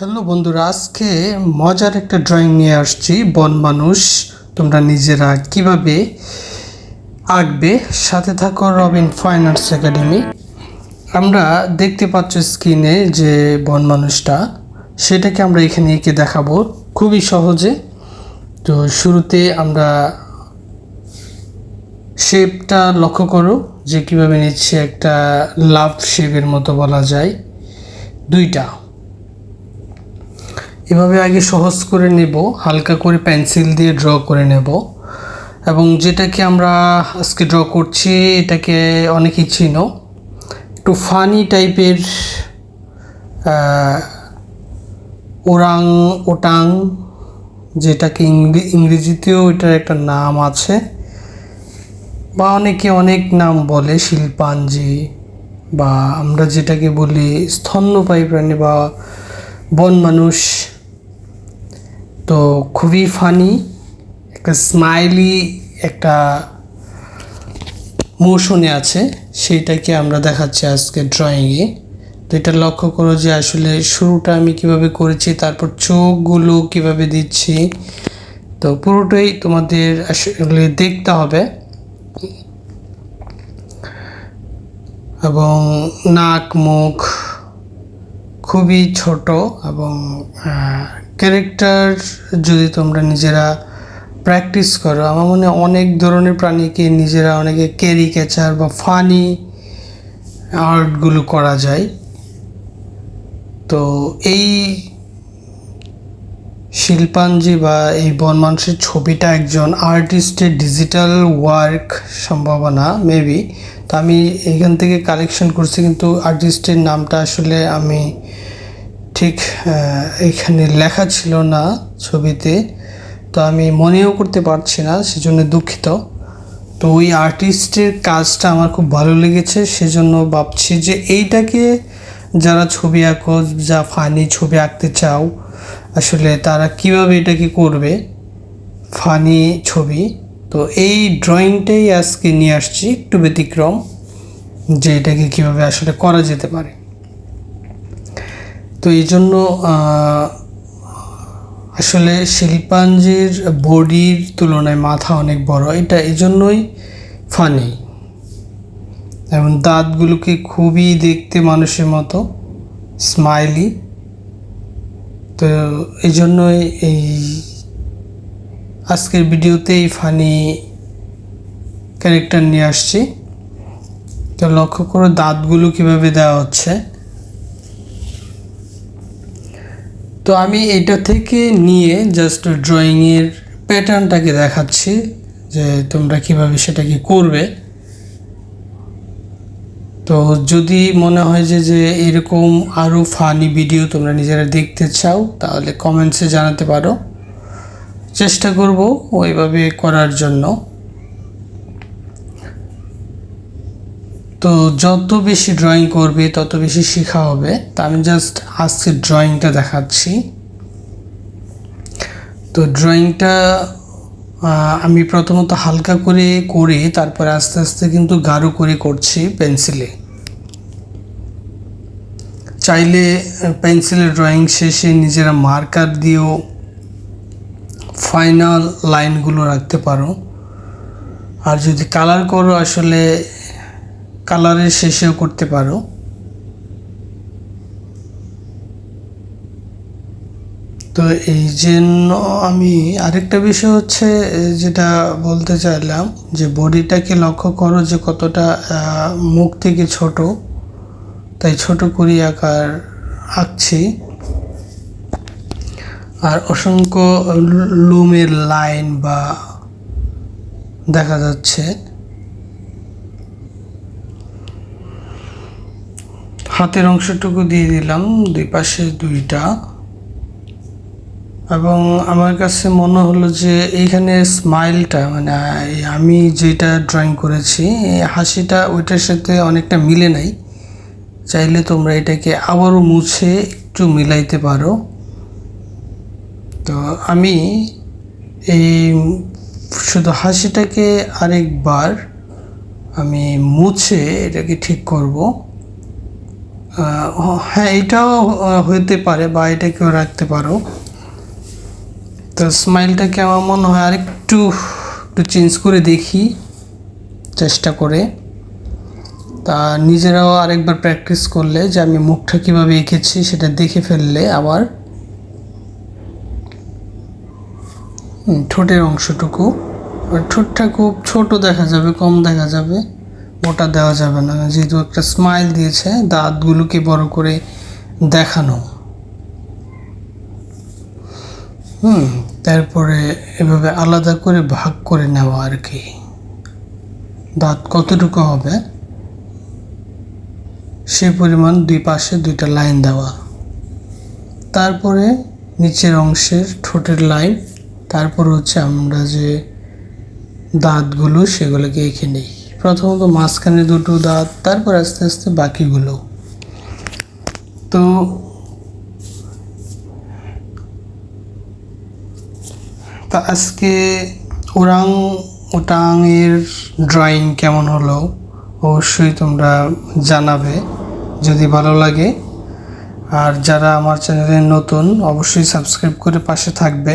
Hello বন্ধুরা, আজকে মজার একটা ড্রয়িং নিয়ে আসছি। বন মানুষ তোমরা নিজেরা কিভাবে আঁকবে, সাথে থাকো রবিন ফাইন আর্টস একাডেমি। আমরা দেখতে পাচ্ছি স্ক্রিনে যে বন মানুষটা, সেটাকে আমরা এখানে এঁকে দেখাবো খুবই সহজে। তো শুরুতে আমরা শেপটা লক্ষ্য করো যে কীভাবে নিচ্ছে, একটা লাভ শেপের মতো বলা যায়। দুইটা এভাবে আগে সহজ করে নেব, হালকা করে পেন্সিল দিয়ে ড্র করে নেব। এবং যেটাকে আমরা আজকে ড্র করছি এটাকে অনেকেই চিনো, একটু ফানি টাইপের, ওরাং ওটাং, যেটাকে ইংরেজিতেও এটার একটা নাম আছে, বা অনেকে অনেক নাম বলে, শিল্পাঞ্জি, বা আমরা যেটাকে বলি স্তন্যপায়ী প্রাণী বা বন মানুষ। তো খুবই ফানি, একটা স্মাইলি একটা মোশনে আছে, সেইটাকে আমরা দেখাচ্ছি আজকে ড্রয়িংয়ে। তো এটা লক্ষ্য করো যে আসলে শুরুটা আমি কিভাবে করেছি, তারপর চোখগুলো কিভাবে দিচ্ছি। তো পুরোটাই তোমাদের আসলে দেখতে হবে। এবং নাক মুখ খুবই ছোট, এবং ক্যারেক্টার যদি তোমরা নিজেরা প্র্যাকটিস করো, আমার মনে হয় অনেক ধরনের প্রাণীকে নিজেরা অনেকে ক্যারিকেচার বা ফানি আর্টগুলো করা যায়। তো এই শিল্পাঞ্জি বা এই বন মানুষের ছবিটা একজন আর্টিস্টের ডিজিটাল ওয়ার্ক সম্ভাবনা মেবি। তো আমি এখান থেকে কালেকশন করছি, কিন্তু আর্টিস্টের নামটা আসলে আমি ঠিক এখানে লেখা ছিল না ছবিতে, তো আমি মনেও করতে পারছি না, সেজন্য দুঃখিত। তো ওই আর্টিস্টের কাজটা আমার খুব ভালো লেগেছে, সেজন্য ভাবছি যে এইটাকে যারা ছবি আঁকো, যা ফানি ছবি আঁকতে চাও, আসলে তারা কিভাবে এটাকে করবে ফানি ছবি। তো এই ড্রয়িংটাই আজকে নিয়ে আসছি, একটু ব্যতিক্রম, যে এটাকে কীভাবে আসলে করা যেতে পারে। তো এই জন্য আসলে শিল্পাঞ্জির বডির তুলনায় মাথা অনেক বড়, এটা এই জন্যই ফানি। এবং দাঁতগুলোকে খুবই দেখতে মানুষের মতো স্মাইলি। তো এই জন্যই এই আজকের ভিডিওতেই ফানি ক্যারেক্টার নিয়ে আসছি। তো লক্ষ্য করো দাঁতগুলো কীভাবে দেওয়া হচ্ছে। তো আমি এটা থেকে নিয়ে জাস্ট ড্রয়িংয়ের প্যাটার্নটাকে দেখাচ্ছি যে তোমরা কীভাবে সেটাকে করবে। তো যদি মনে হয় যে এরকম আরও ফানি ভিডিও তোমরা নিজেরা দেখতে চাও, তাহলে কমেন্টসে জানাতে পারো, চেষ্টা করব ওইভাবে করার জন্য। তো যত বেশি ড্রয়িং করবে তত বেশি শেখা হবে। তা আমি জাস্ট আজকে ড্রয়িংটা দেখাচ্ছি। তো ড্রয়িংটা আমি প্রথমত হালকা করে তারপরে আস্তে আস্তে কিন্তু গাঢ় করে করছি পেন্সিলে। চাইলে পেন্সিলের ড্রয়িং শেষে নিজেরা মার্কার দিয়েও ফাইনাল লাইনগুলো রাখতে পারো। আর যদি কালার করো, আসলে কালারের শেষেও করতে পারো। তো এই জন্য আমি আরেকটা বিষয় হচ্ছে যেটা বলতে চাইলাম, যে বডিটাকে লক্ষ্য করো যে কতটা মুখ থেকে ছোট, তাই ছোট করে আঁকছি। আর অসংখ্য লোমের লাইন বা দেখা যাচ্ছে। হাতের অংশটুকু দিয়ে দিলাম দুই পাশে দুইটা। এবং আমার কাছে মনে হলো যে এইখানে স্মাইলটা, মানে আমি যেটা ড্রয়িং করেছি এই হাসিটা ওইটার সাথে অনেকটা মিলে নাই। চাইলে তোমরা এটাকে আবারও মুছে একটু মিলাইতে পারো। তো আমি এই শুধু হাসিটাকে আরেকবার আমি মুছে এটাকে ঠিক করব। হ্যাঁ, এটাও হইতে পারে বা এটাকেও রাখতে পারো। তো স্মাইলটাকে আমার মনে হয় আরেকটু একটু চেঞ্জ করে দেখি, চেষ্টা করে। তা নিজেরাও আরেকবার প্র্যাকটিস করলে যে আমি মুখটা কীভাবে এঁকেছি সেটা দেখে ফেললে আবার ঠোঁটের অংশটুকু, ঠোঁটটা খুব ছোট দেখা যাবে, কম দেখা যাবে, মোটা দেওয়া যাবে না, যেহেতু একটা স্মাইল দিয়েছে, দাঁতগুলোকে বড় করে দেখানো। তারপরে এভাবে আলাদা করে ভাগ করে নেওয়া আর কি, দাঁত কতটুকু হবে সে পরিমাণ দুই পাশে দুইটা লাইন দেওয়া। তারপরে নিচের অংশের ঠোঁটের লাইন, তারপর হচ্ছে আমরা যে দাঁতগুলো সেগুলোকে এঁকে নিই। প্রথমত মাঝখানে দুটো দাঁত, তারপর আস্তে আস্তে বাকিগুলো। তো আজকে ওরাং ওটাংয়ের ড্রয়িং কেমন হলো অবশ্যই তোমরা জানাবে যদি ভালো লাগে। আর যারা আমার চ্যানেলে নতুন অবশ্যই সাবস্ক্রাইব করে পাশে থাকবে।